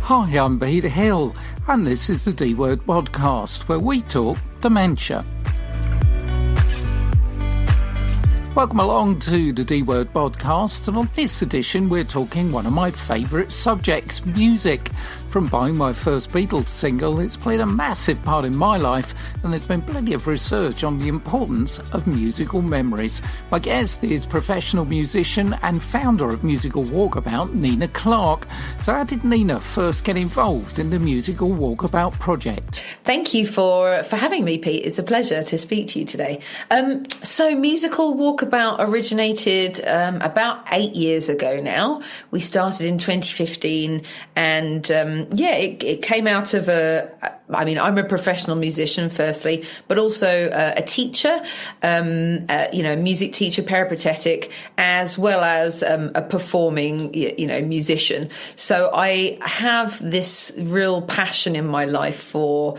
Hi, I'm Peter Hill, and this is the D-Word podcast, where we talk dementia. Welcome along to the D-Word podcast, and on this edition we're talking one of my favourite subjects, music. From buying my first Beatles single, it's played a massive part in my life, and there's been plenty of research on the importance of musical memories. My guest is professional musician and founder of Musical Walkabout, Nina Clark. So how did Nina first get involved in the Musical Walkabout project? Thank you for having me, Pete. It's a pleasure to speak to you today. So Musical Walkabout originated about 8 years ago now. We started in 2015, and it came out of I'm a professional musician, firstly, but also a teacher, music teacher, peripatetic, as well as a performing, musician. So I have this real passion in my life for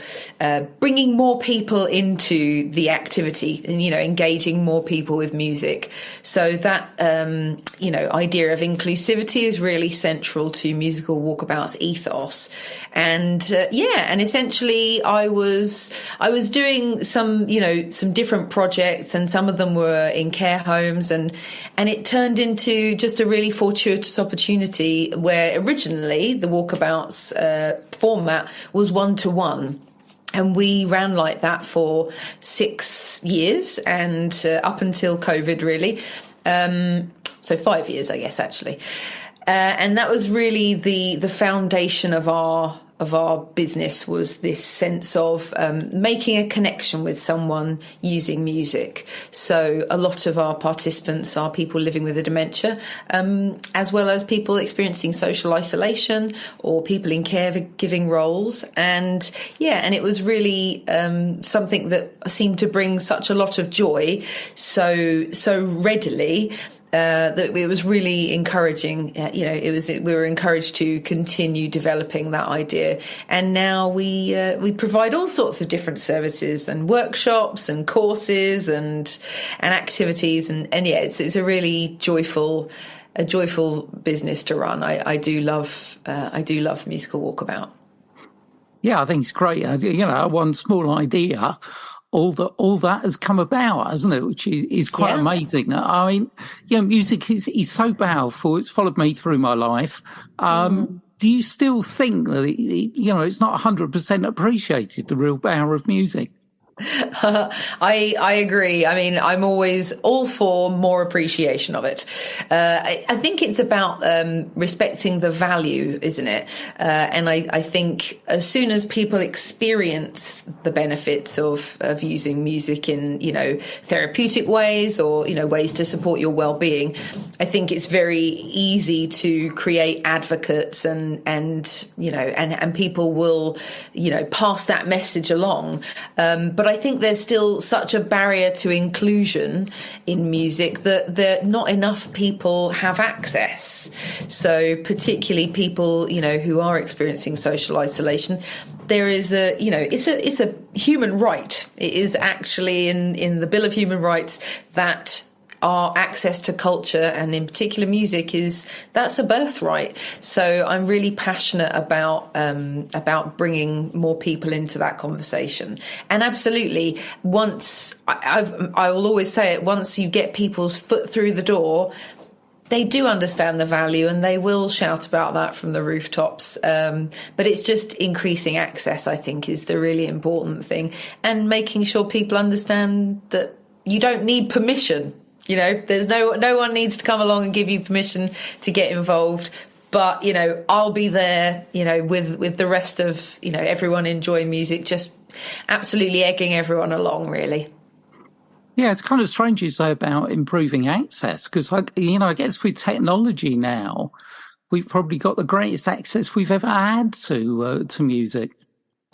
bringing more people into the activity and, engaging more people with music. So that, idea of inclusivity is really central to Musical Walkabout's ethos. And essentially I was doing some different projects, and some of them were in care homes, and it turned into just a really fortuitous opportunity where originally the Walkabout's format was 1-to-1. And we ran like that for 6 years and up until COVID, really. So 5 years, I guess, actually. And that was really the foundation of our business, was this sense of making a connection with someone using music. So a lot of our participants are people living with a dementia, as well as people experiencing social isolation or people in caregiving roles. And it was really something that seemed to bring such a lot of joy so readily. That it was really encouraging. We were encouraged to continue developing that idea, and now we provide all sorts of different services and workshops and courses and activities, and it's a really joyful business to run. I do love Musical Walkabout. Yeah, I think it's great. One small idea. All that has come about, hasn't it? Which is quite amazing. I mean, music is so powerful. It's followed me through my life. Do you still think that it's not 100% appreciated, the real power of music? I agree. I mean, I'm always all for more appreciation of it. I think it's about respecting the value, isn't it? And I think as soon as people experience the benefits of using music in, therapeutic ways or, ways to support your well-being, I think it's very easy to create advocates and people will, pass that message along. But I think there's still such a barrier to inclusion in music that not enough people have access. So particularly people, who are experiencing social isolation, there is it's a human right. It is actually in the Bill of Human Rights that our access to culture, and in particular music, that's a birthright. So I'm really passionate about bringing more people into that conversation. And absolutely, I will always say it, once you get people's foot through the door, they do understand the value and they will shout about that from the rooftops. But it's just increasing access, I think, is the really important thing, and making sure people understand that you don't need permission. There's no one needs to come along and give you permission to get involved. But, I'll be there, with the rest of, everyone enjoying music, just absolutely egging everyone along, really. Yeah, it's kind of strange you say about improving access, because, I guess with technology now, we've probably got the greatest access we've ever had to music.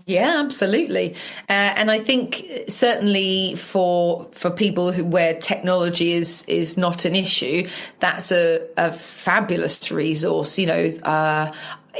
Yeah, absolutely. And I think certainly for people where technology is not an issue, that's a fabulous resource.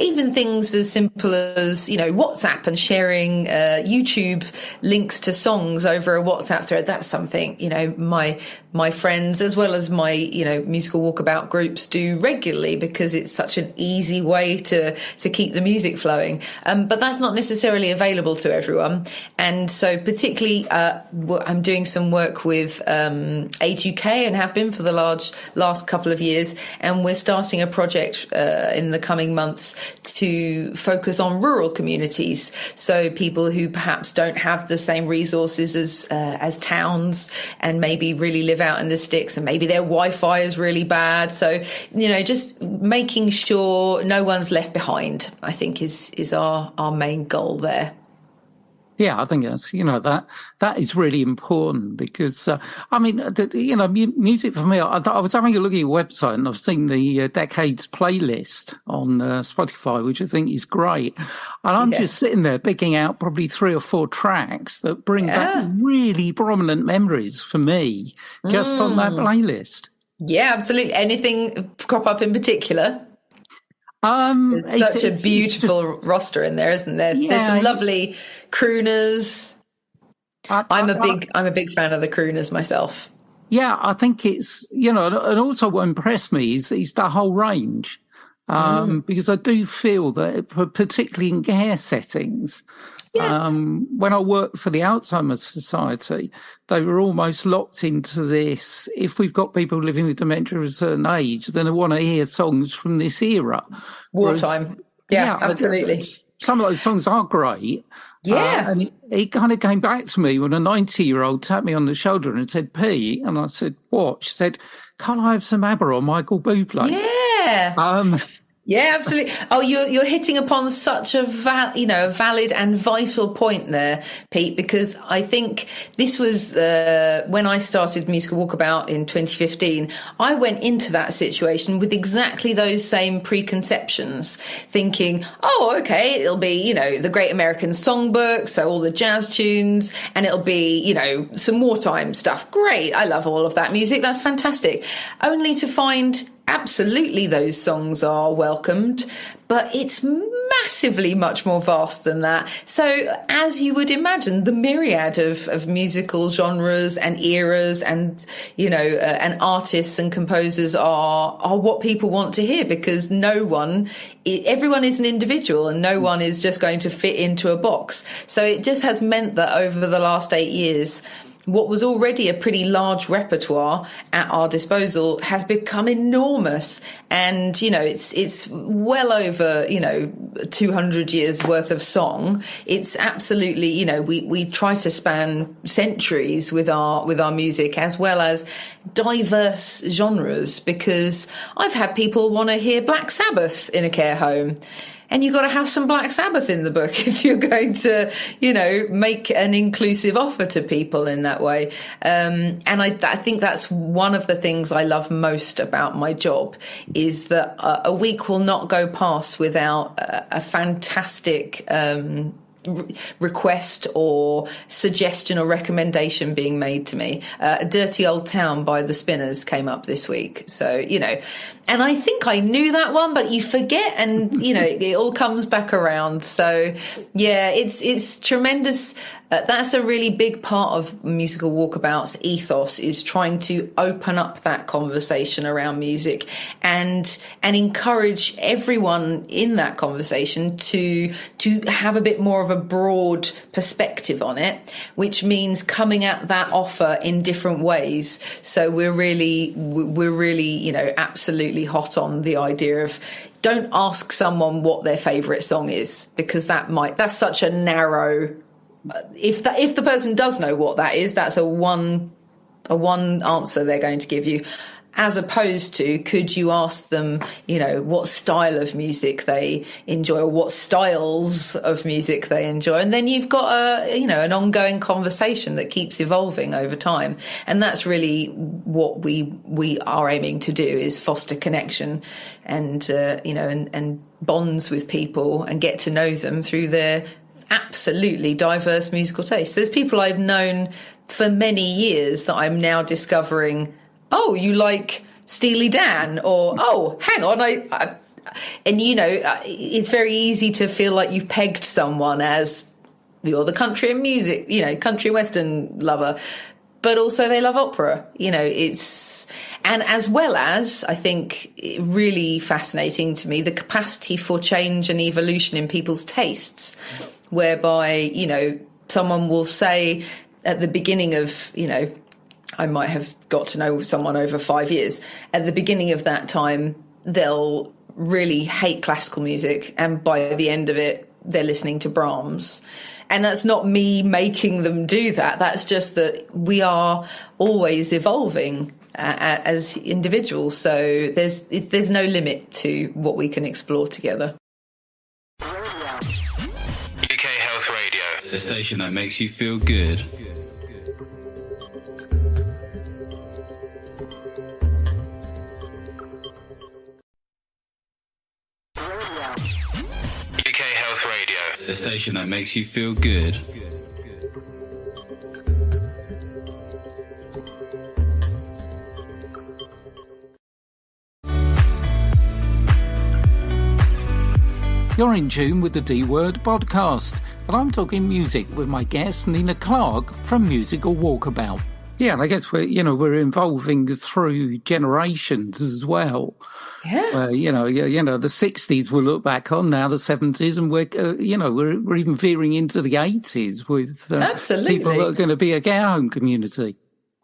Even things as simple as, WhatsApp and sharing YouTube links to songs over a WhatsApp thread. That's something, my my friends, as well as my, musical walkabout groups do regularly, because it's such an easy way to keep the music flowing. But that's not necessarily available to everyone. And so particularly, I'm doing some work with Age UK, and have been for the last couple of years. And we're starting a project in the coming months to focus on rural communities. So people who perhaps don't have the same resources as towns, and maybe really live out in the sticks, and maybe their Wi-Fi is really bad. So, just making sure no one's left behind, I think is our main goal there. Yeah, I think that's, that is really important, because, music for me, I was having a look at your website, and I've seen the Decades playlist on Spotify, which I think is great. And I'm just sitting there picking out probably 3 or 4 tracks that bring back really prominent memories for me, just on that playlist. Yeah, absolutely. Anything crop up in particular? There's such a beautiful roster in there, isn't there? There's some lovely crooners. I'm a big fan of the crooners myself. Yeah, I think it's, and also what impressed me is the whole range. Because I do feel that, particularly in care settings, when I worked for the Alzheimer's Society, they were almost locked into this. If we've got people living with dementia of a certain age, then I want to hear songs from this era. Wartime. Yeah, absolutely. Some of those songs are great. Yeah. And it kind of came back to me when a 90-year-old tapped me on the shoulder and said, "P," and I said, "What?" She said, "Can't I have some ABBA or Michael Bublé?" Yeah. Yeah, absolutely. Oh, you're hitting upon such a valid and vital point there, Pete, because I think this was when I started Musical Walkabout in 2015. I went into that situation with exactly those same preconceptions, thinking, oh, okay, it'll be, the Great American Songbook, so all the jazz tunes, and it'll be, some wartime stuff. Great. I love all of that music. That's fantastic. Only to find absolutely those songs are welcomed, but it's massively much more vast than that. So as you would imagine, the myriad of musical genres and eras and, and artists and composers are what people want to hear, because everyone is an individual, and no one is just going to fit into a box. So it just has meant that over the last 8 years, what was already a pretty large repertoire at our disposal has become enormous. And, it's well over, 200 years worth of song. It's absolutely, we try to span centuries with our music, as well as diverse genres, because I've had people want to hear Black Sabbath in a care home. And you've got to have some Black Sabbath in the book if you're going to, make an inclusive offer to people in that way. And I think that's one of the things I love most about my job, is that a week will not go past without a fantastic request or suggestion or recommendation being made to me. A Dirty Old Town by the Spinners came up this week. So, and I think I knew that one, but you forget, and, it all comes back around. So, yeah, it's tremendous. That's a really big part of Musical Walkabout's ethos, is trying to open up that conversation around music and encourage everyone in that conversation to have a bit more of a broad perspective on it, which means coming at that offer in different ways. So we're really, absolutely hot on the idea of, don't ask someone what their favorite song is, because that's such a narrow. If the person does know what that is, that's a one answer they're going to give you, as opposed to, could you ask them, what style of music they enjoy, or what styles of music they enjoy, and then you've got an ongoing conversation that keeps evolving over time. And that's really what we are aiming to do, is foster connection and and bonds with people, and get to know them through their absolutely diverse musical tastes. There's people I've known for many years that I'm now discovering, oh, you like Steely Dan, or, oh, hang on, it's very easy to feel like you've pegged someone as, you're the country and music, country western lover. but also they love opera. And as well as, I think, really fascinating to me, the capacity for change and evolution in people's tastes, whereby, someone will say at the beginning of, I might have got to know someone over 5 years. At the beginning of that time, they'll really hate classical music, and by the end of it, they're listening to Brahms. And that's not me making them do that. That's just that we are always evolving as individuals. So there's no limit to what we can explore together. UK Health Radio, the station that makes you feel good. UK Health Radio, the station that makes you feel good. You're in tune with the D-Word podcast, and I'm talking music with my guest Nina Clark from Musical Walkabout. Yeah, and I guess we're evolving through generations as well. Yeah. The 60s we'll look back on now, the 70s, and we're even veering into the 80s with absolutely people that are going to be a care home community.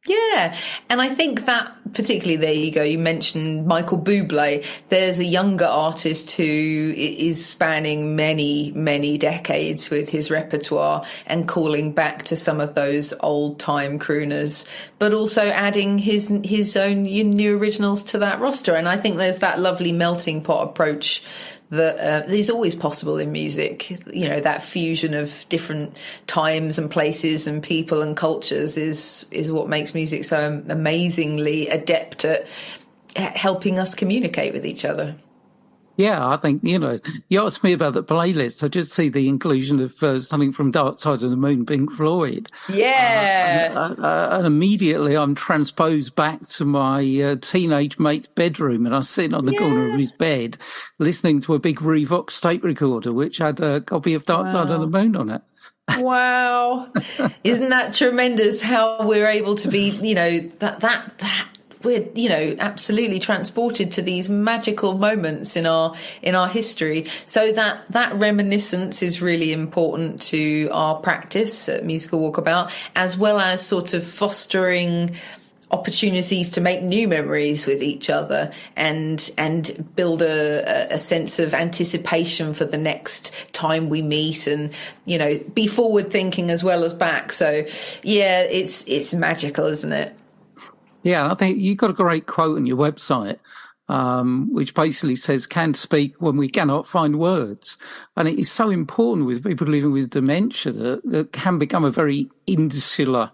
Yeah, and I think that particularly, there you go, you mentioned Michael Bublé. There's a younger artist who is spanning many, many decades with his repertoire and calling back to some of those old-time crooners, but also adding his own new originals to that roster. And I think there's that lovely melting pot approach that is always possible in music. That fusion of different times and places and people and cultures is what makes music so amazingly adept at helping us communicate with each other. Yeah, I think, you asked me about the playlist. I just see the inclusion of something from Dark Side of the Moon, Pink Floyd. Yeah. And immediately I'm transposed back to my teenage mate's bedroom, and I sit on the corner of his bed listening to a big Revox tape recorder, which had a copy of Dark Side of the Moon on it. Wow. Isn't that tremendous how we're able to be, that we're, absolutely transported to these magical moments in our history. So that reminiscence is really important to our practice at Musical Walkabout, as well as sort of fostering opportunities to make new memories with each other and build a sense of anticipation for the next time we meet, and be forward thinking as well as back. So yeah, it's magical, isn't it? Yeah, I think you've got a great quote on your website, which basically says, "Can speak when we cannot find words." And it is so important with people living with dementia that can become a very insular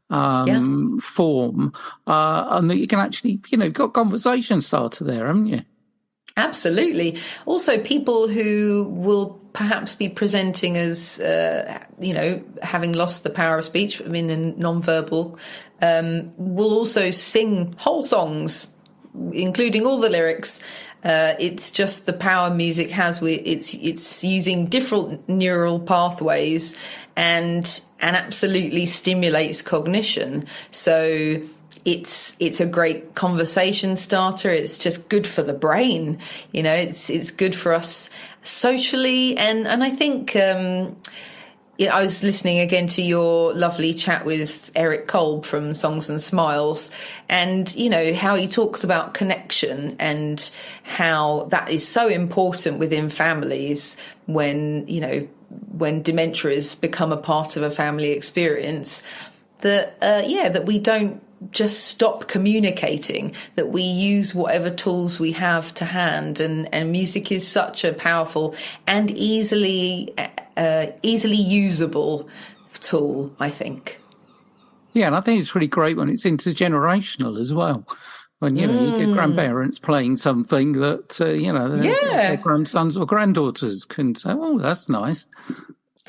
form, and that you can actually, got conversation starter there, haven't you? Absolutely. Also, people who will perhaps be presenting as, having lost the power of speech, in non-verbal, will also sing whole songs, including all the lyrics. It's just the power music has. It's using different neural pathways and absolutely stimulates cognition. So it's a great conversation starter. It's just good for the brain. It's good for us socially. And I think, I was listening again to your lovely chat with Eric Kolb from Songs and Smiles, and, how he talks about connection and how that is so important within families when dementia has become a part of a family experience, that we don't just stop communicating, that we use whatever tools we have to hand, and music is such a powerful and easily usable tool, I think. Yeah, and I think it's really great when it's intergenerational as well. When, you get grandparents playing something that, their grandsons or granddaughters can say, "Oh, that's nice."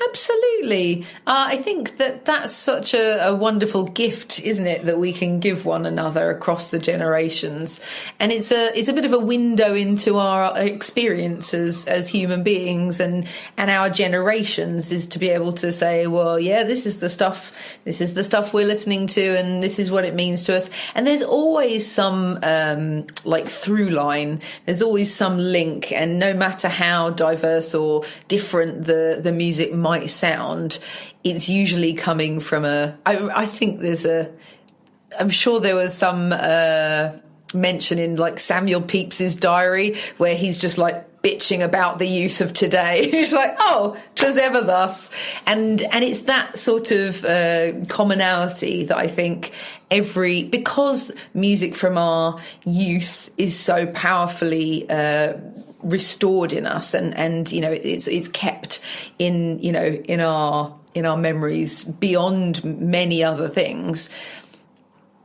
Absolutely. I think that that's such a wonderful gift, isn't it, that we can give one another across the generations. And it's a bit of a window into our experiences as human beings and our generations, is to be able to say, well, yeah, this is the stuff we're listening to, and this is what it means to us. And there's always some like through line. There's always some link, and no matter how diverse or different the music might sound, it's usually coming from I think I'm sure there was some mention in like Samuel Pepys's diary where he's just like bitching about the youth of today. He's like, oh, 'twas ever thus. And it's that sort of commonality that I think because music from our youth is so powerfully restored in us, and it's kept in our memories beyond many other things.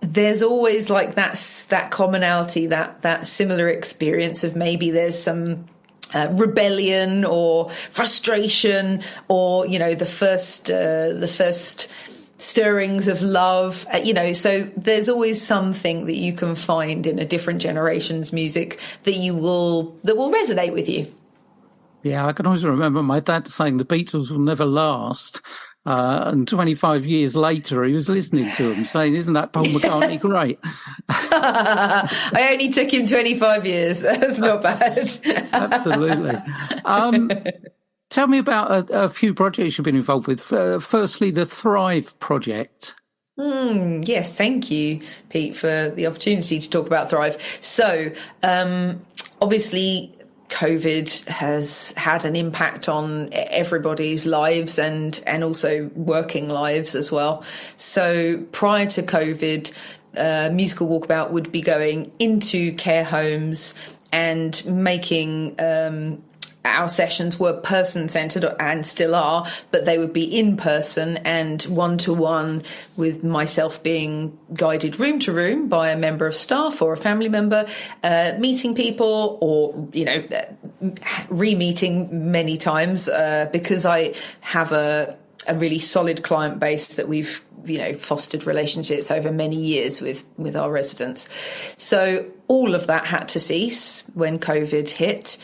There's always like that commonality, that similar experience of maybe there's some rebellion or frustration, or the first stirrings of love, so there's always something that you can find in a different generation's music that will resonate with you. Yeah, I can always remember my dad saying the Beatles will never last. And 25 years later, he was listening to them saying, isn't that Paul McCartney great? I only took him 25 years. That's not bad. Absolutely. Tell me about a few projects you've been involved with. Firstly, the Thrive project. Yes, thank you, Pete, for the opportunity to talk about Thrive. So, obviously, COVID has had an impact on everybody's lives and also working lives as well. So prior to COVID, Musical Walkabout would be going into care homes and making our sessions were person-centred and still are, but they would be in person and one-to-one, with myself being guided room to room by a member of staff or a family member, meeting people or, re-meeting many times, because I have a really solid client base that we've fostered relationships over many years with our residents. So all of that had to cease when COVID hit.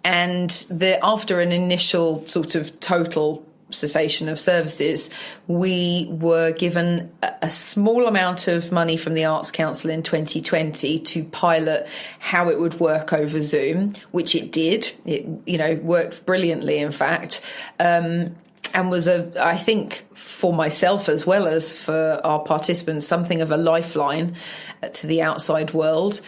And after an initial sort of total cessation of services, we were given a small amount of money from the Arts Council in 2020 to pilot how it would work over Zoom, which it did. It, worked brilliantly, in fact. And was I think for myself as well as for our participants, something of a lifeline to the outside world.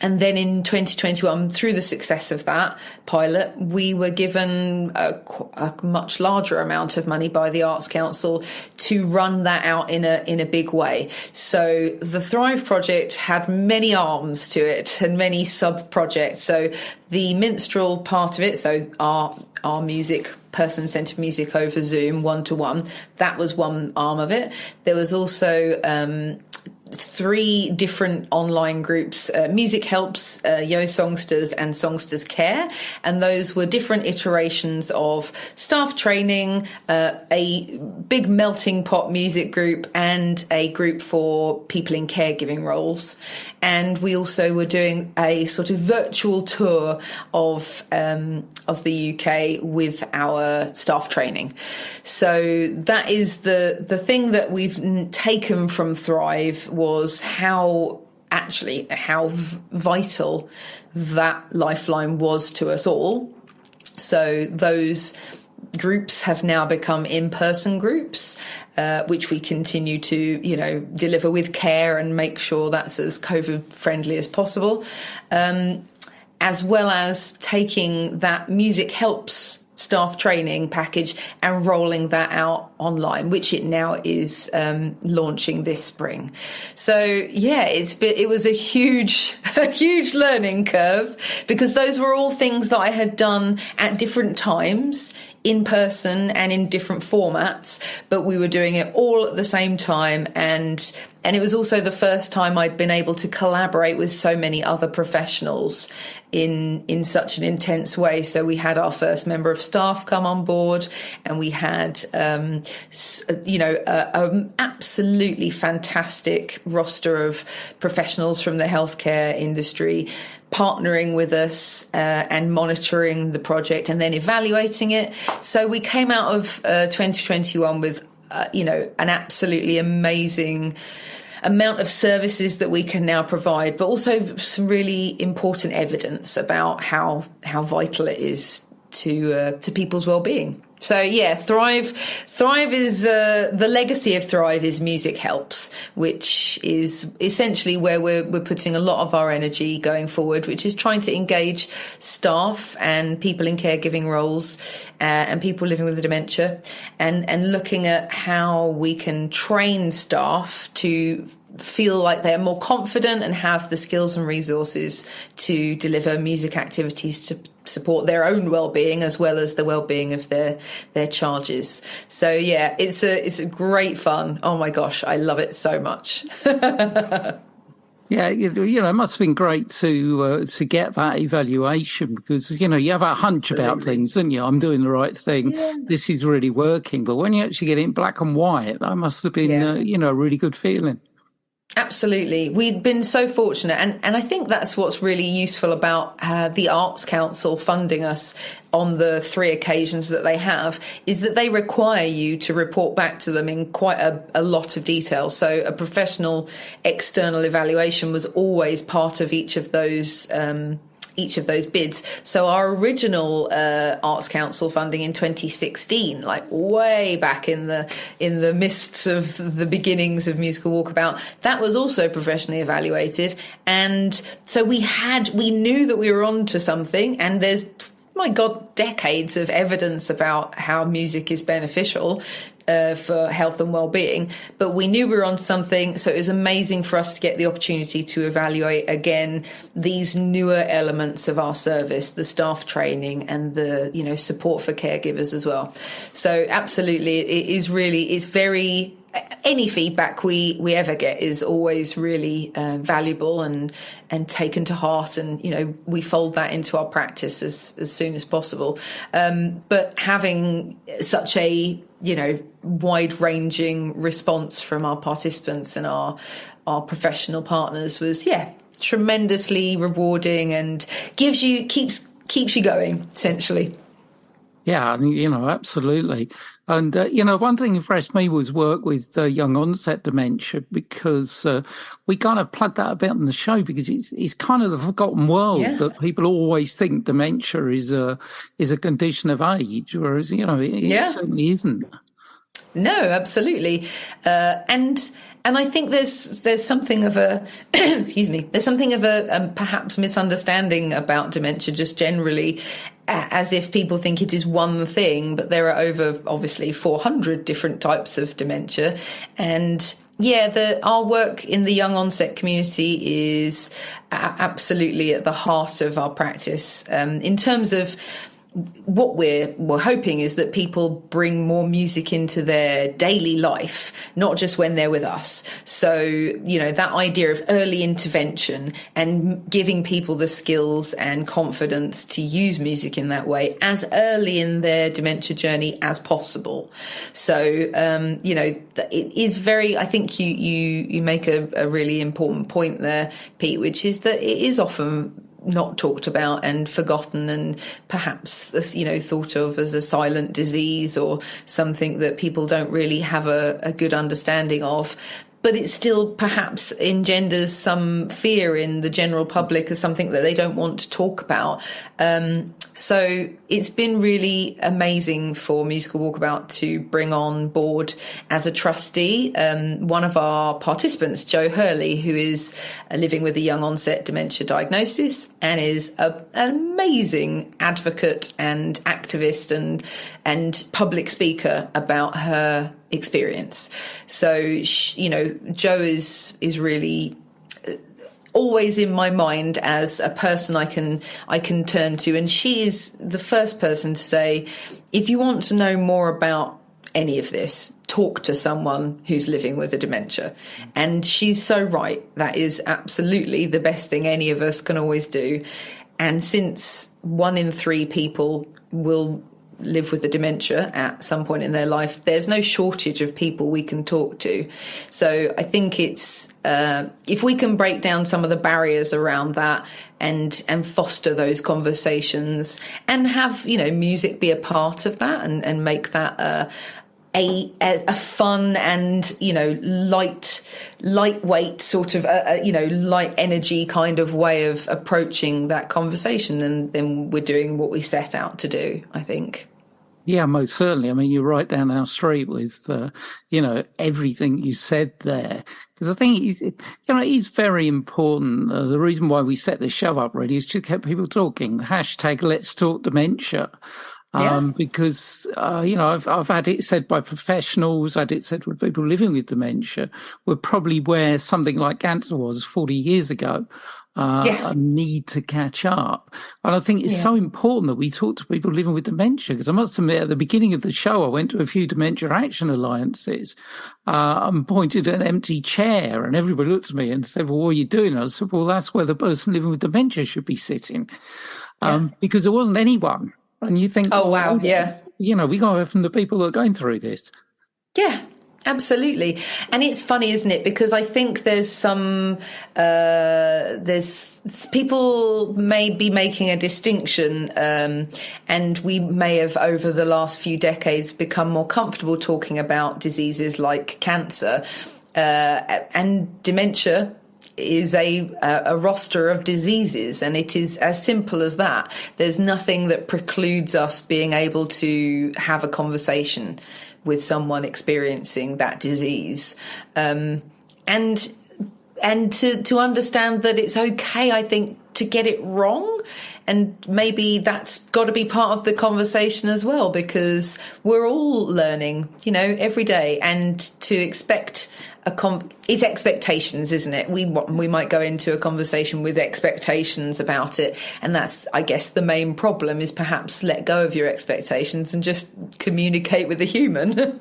And then in 2021, through the success of that pilot, we were given a much larger amount of money by the Arts Council to run that out in a big way. So the Thrive project had many arms to it and many sub-projects. So the minstrel part of it, so our music, person-centred music over Zoom, one-to-one, that was one arm of it. There was also 3 different online groups, Music Helps, Yo Songsters and Songsters Care. And those were different iterations of staff training, a big melting pot music group and a group for people in caregiving roles. And we also were doing a sort of virtual tour of the UK with our staff training. So that is the thing that we've taken from Thrive, was how vital that lifeline was to us all. So those groups have now become in-person groups, which we continue to, deliver with care and make sure that's as COVID friendly as possible, as well as taking that Music Helps staff training package and rolling that out online, which it now is launching this spring. So yeah, it was a huge learning curve, because those were all things that I had done at different times in person and in different formats, but we were doing it all at the same time, and it was also the first time I'd been able to collaborate with so many other professionals in such an intense way. So we had our first member of staff come on board, and we had, absolutely fantastic roster of professionals from the healthcare industry partnering with us and monitoring the project and then evaluating it. So we came out of 2021 with, an absolutely amazing amount of services that we can now provide, but also some really important evidence about how vital it is to people's well-being. So yeah, Thrive is the legacy of Thrive is Music Helps, which is essentially where we're putting a lot of our energy going forward, which is trying to engage staff and people in caregiving roles and people living with dementia, and looking at how we can train staff to feel like they're more confident and have the skills and resources to deliver music activities to support their own well-being as well as the well-being of their charges. So yeah, it's a great fun. Oh my gosh, I love it so much. Yeah, it must have been great to get that evaluation, because, you have a hunch about things, don't you? I'm doing the right thing. Yeah. This is really working. But when you actually get it in black and white, that must have been, a really good feeling. Absolutely. We've been so fortunate. And I think that's what's really useful about the Arts Council funding us on the 3 occasions that they have, is that they require you to report back to them in quite a lot of detail. So a professional external evaluation was always part of each of those bids. So our original Arts Council funding in 2016, like way back in the mists of the beginnings of Musical Walkabout, that was also professionally evaluated. And so we knew that we were onto something, and there's, my God, decades of evidence about how music is beneficial for health and well-being, but we knew we were on something. So it was amazing for us to get the opportunity to evaluate again these newer elements of our service, the staff training and the support for caregivers as well. So absolutely, it's very, any feedback we ever get is always really valuable and taken to heart, and we fold that into our practice as soon as possible. But having such a wide-ranging response from our participants and our professional partners was tremendously rewarding, and keeps you going, essentially. Yeah, absolutely. And, one thing impressed me was work with young onset dementia, because we kind of plugged that a bit on the show, because it's kind of the forgotten world that people always think dementia is a condition of age, whereas, it certainly isn't. No, absolutely. And I think there's something of a, there's something of a perhaps misunderstanding about dementia just generally, as if people think it is one thing, but there are over obviously 400 different types of dementia. And our work in the young onset community is absolutely at the heart of our practice. In terms of what we're hoping is that people bring more music into their daily life, not just when they're with us. So, that idea of early intervention and giving people the skills and confidence to use music in that way as early in their dementia journey as possible. So, it is very, I think you make a really important point there, Pete, which is that it is often not talked about and forgotten, and perhaps thought of as a silent disease or something that people don't really have a good understanding of. But it still perhaps engenders some fear in the general public as something that they don't want to talk about. So it's been really amazing for Musical Walkabout to bring on board as a trustee one of our participants, Joe Hurley, who is living with a young onset dementia diagnosis and is an amazing advocate and activist and public speaker about her experience. So, Joe is really always in my mind as a person I can turn to, and she is the first person to say, if you want to know more about any of this, talk to someone who's living with a dementia. And she's so right. That is absolutely the best thing any of us can always do. And since 1 in 3 people will live with a dementia at some point in their life, there's no shortage of people we can talk to. So I think it's if we can break down some of the barriers around that and foster those conversations and have, you know, music be a part of that and make that a fun and, you know, lightweight sort of, you know, light energy kind of way of approaching that conversation, then we're doing what we set out to do, I think. Yeah, most certainly. I mean, you're right down our street with, you know, everything you said there. Because I think, it's very important. The reason why we set this show up really is to keep people talking. # Let's Talk Dementia. Because, you know, I've had it said by professionals, had it said with people living with dementia, we're probably where something like cancer was 40 years ago. A need to catch up. And I think it's so important that we talk to people living with dementia, because I must admit at the beginning of the show, I went to a few Dementia Action Alliances and pointed at an empty chair, and everybody looked at me and said, well, what are you doing? And I said, well, that's where the person living with dementia should be sitting, because there wasn't anyone. And you think, oh, wow, yeah. You know, we got to hear from the people that are going through this. Yeah. Absolutely. And it's funny, isn't it? Because I think there's people may be making a distinction, and we may have over the last few decades become more comfortable talking about diseases like cancer, and dementia is a roster of diseases, and it is as simple as that. There's nothing that precludes us being able to have a conversation with someone experiencing that disease, and to understand that it's okay, I think, to get it wrong, and maybe that's got to be part of the conversation as well, because we're all learning, you know, every day, and to expect it's expectations, isn't it? We might go into a conversation with expectations about it, and that's, I guess, the main problem is perhaps let go of your expectations and just communicate with a human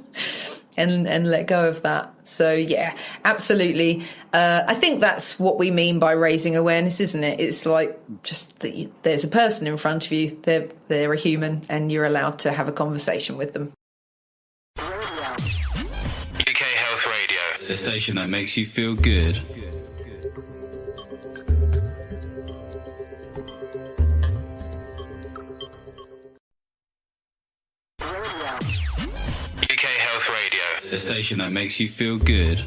and let go of that. So yeah, absolutely. I think that's what we mean by raising awareness, isn't it? It's like just that there's a person in front of you, they're a human, and you're allowed to have a conversation with them. The station that makes you feel good. UK Health Radio. The station that makes you feel good.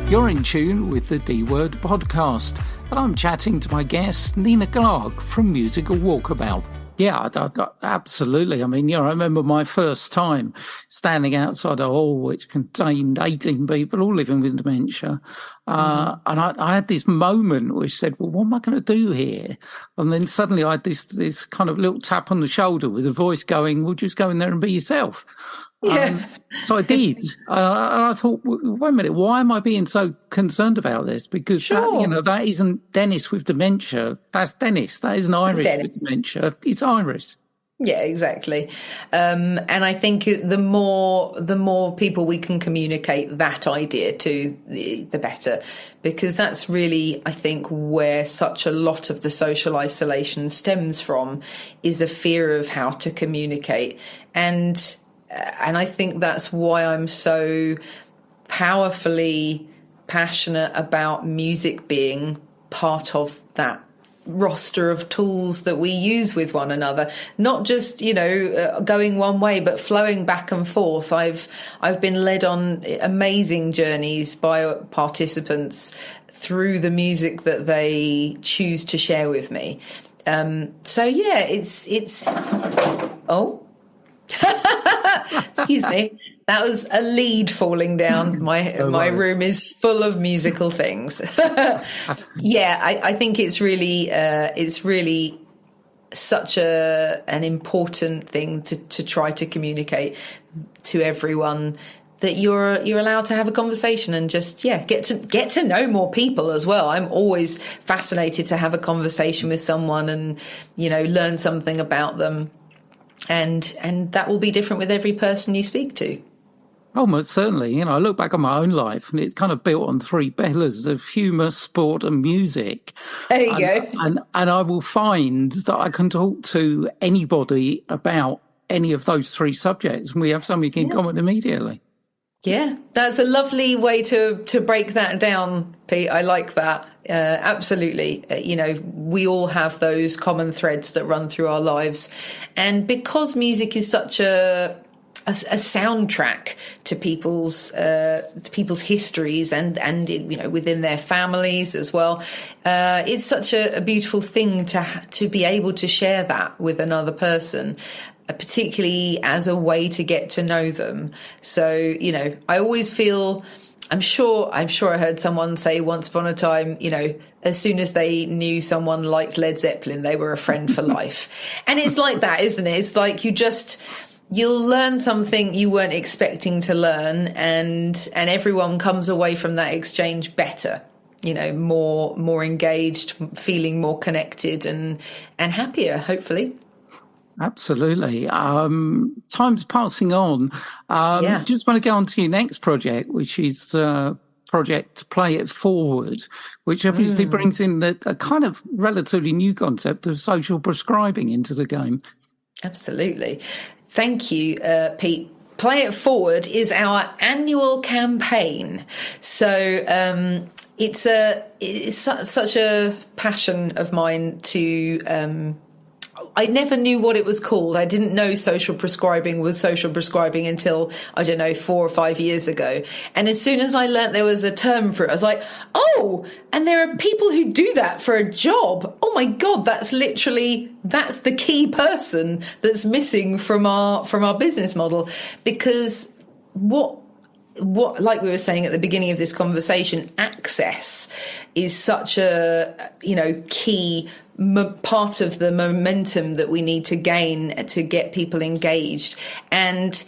You're in tune with the D-Word podcast, and I'm chatting to my guest, Nina Clark from Musical Walkabout. Yeah, absolutely. I mean, you know, I remember my first time standing outside a hall which contained 18 people all living with dementia. And I had this moment which said, well, what am I going to do here? And then suddenly I had this kind of little tap on the shoulder with a voice going, well, just go in there and be yourself. Yeah. So I did. And I thought, wait a minute, why am I being so concerned about this? Because that isn't Dennis with dementia. That's Dennis. That isn't Iris with dementia. It's Iris. Yeah, exactly. And I think the more people we can communicate that idea to, the better, because that's really, I think, where such a lot of the social isolation stems from, is a fear of how to communicate. And I think that's why I'm so powerfully passionate about music being part of that roster of tools that we use with one another, not just, you know, going one way, but flowing back and forth. I've been led on amazing journeys by participants through the music that they choose to share with me. So yeah, it's oh. Excuse me. That was a lead falling down. My room is full of musical things. Yeah, I think it's really such an important thing to try to communicate to everyone that you're allowed to have a conversation and just get to know more people as well. I'm always fascinated to have a conversation with someone and learn something about them, and that will be different with every person you speak to. Oh, most certainly. I look back on my own life and it's kind of built on three pillars of humour, sport and music. There you go. And I will find that I can talk to anybody about any of those three subjects and we have something in common immediately. Yeah, that's a lovely way to break that down, Pete. I like that. Absolutely. We all have those common threads that run through our lives. And because music is such a soundtrack to people's histories and within their families as well. It's such a beautiful thing to be able to share that with another person, particularly as a way to get to know them. So, I always feel, I'm sure I heard someone say once upon a time, as soon as they knew someone liked Led Zeppelin, they were a friend for life. And it's like that, isn't it? It's like you'll learn something you weren't expecting to learn, and everyone comes away from that exchange better, more engaged, feeling more connected and happier, hopefully. Absolutely. Time's passing on. Just want to go on to your next project, which is project Play It Forward, which obviously brings in a kind of relatively new concept of social prescribing into the game. Absolutely. Thank you, Pete. Play It Forward is our annual campaign. So it's such a passion of mine to I never knew what it was called. I didn't know social prescribing was social prescribing until, 4 or 5 years ago. And as soon as I learnt there was a term for it, I was like, oh, and there are people who do that for a job. Oh my God, that's the key person that's missing from our business model. Because what like we were saying at the beginning of this conversation, access is such a key part of the momentum that we need to gain to get people engaged. And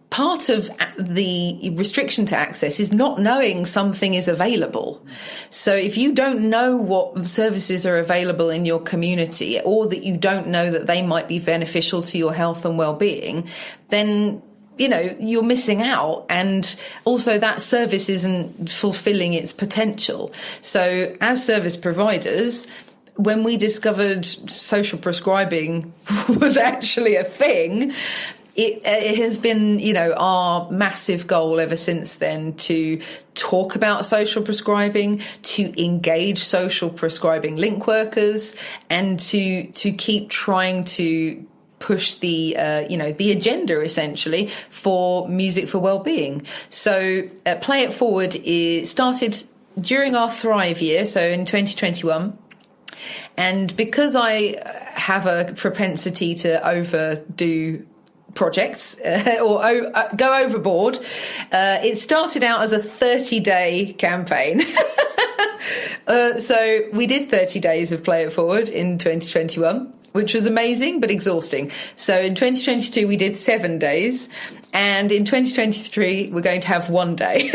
part of the restriction to access is not knowing something is available. So if you don't know what services are available in your community, or that you don't know that they might be beneficial to your health and well-being, then you're missing out. And also that service isn't fulfilling its potential. So as service providers, when we discovered social prescribing was actually a thing, it has been, our massive goal ever since then to talk about social prescribing, to engage social prescribing link workers, and to keep trying to push the agenda essentially for music for well-being. So Play It Forward started during our Thrive year, so in 2021. And because I have a propensity to overdo projects or go overboard, it started out as a 30-day campaign. So we did 30 days of Play It Forward in 2021, which was amazing but exhausting. So in 2022, we did 7 days. And in 2023, we're going to have 1 day.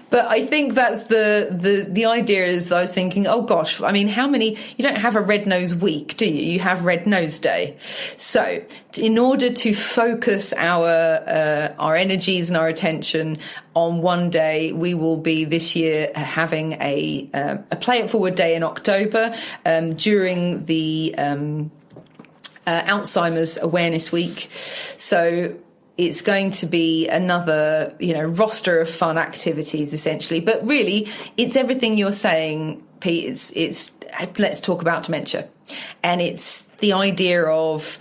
But I think that's the idea is I was thinking, oh gosh, I mean, you don't have a Red Nose Week, do you? You have Red Nose Day. So in order to focus our energies and our attention on 1 day, we will be this year having a Play It Forward Day in October during the Alzheimer's Awareness Week. So it's going to be another, roster of fun activities, essentially. But really, it's everything you're saying, Pete. It's let's talk about dementia. And it's the idea of,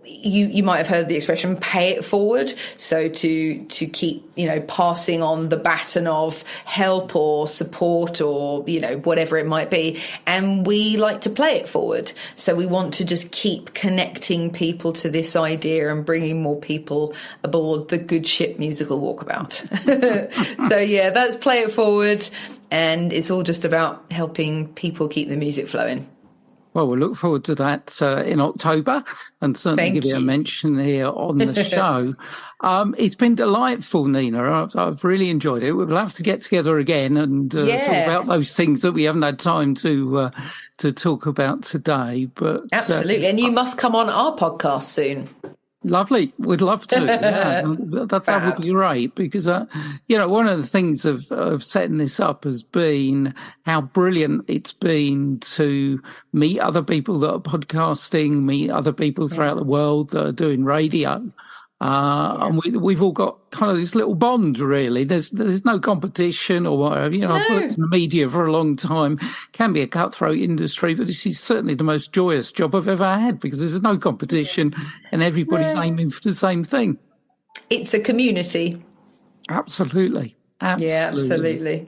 you might have heard the expression pay it forward. So to keep, passing on the baton of help or support or, whatever it might be. And we like to play it forward. So we want to just keep connecting people to this idea and bringing more people aboard the good ship musical walkabout. So yeah, that's Play It Forward. And it's all just about helping people keep the music flowing. Well, we'll look forward to that in October, and certainly give you a mention here on the show. It's been delightful, Nina. I've really enjoyed it. We'd love to get together again and talk about those things that we haven't had time to talk about today. But absolutely, and you must come on our podcast soon. Lovely. We'd love to. Yeah, that would be great because, one of the things of setting this up has been how brilliant it's been to meet other people that are podcasting, meet other people throughout the world that are doing radio. And we've all got kind of this little bond, really. There's no competition or whatever. I've worked in the media for a long time. Can be a cutthroat industry, but this is certainly the most joyous job I've ever had because there's no competition and everybody's aiming for the same thing. It's a community. Absolutely. Yeah, absolutely.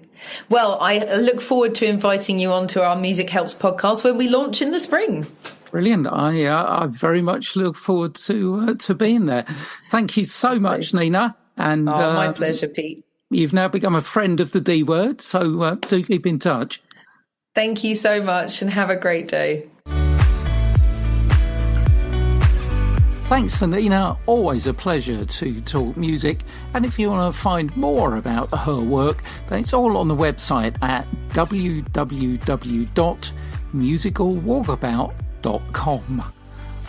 Well, I look forward to inviting you onto our Music Helps podcast when we launch in the spring. Brilliant. I very much look forward to being there. Thank you so much, Nina. And my pleasure, Pete. You've now become a friend of the D Word, so do keep in touch. Thank you so much and have a great day. Thanks to Nina, always a pleasure to talk music. And if you want to find more about her work, then it's all on the website at www.musicalwalkabout.com.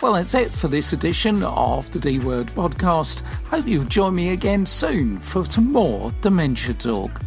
Well, that's it for this edition of the D Word podcast. Hope you'll join me again soon for some more dementia talk.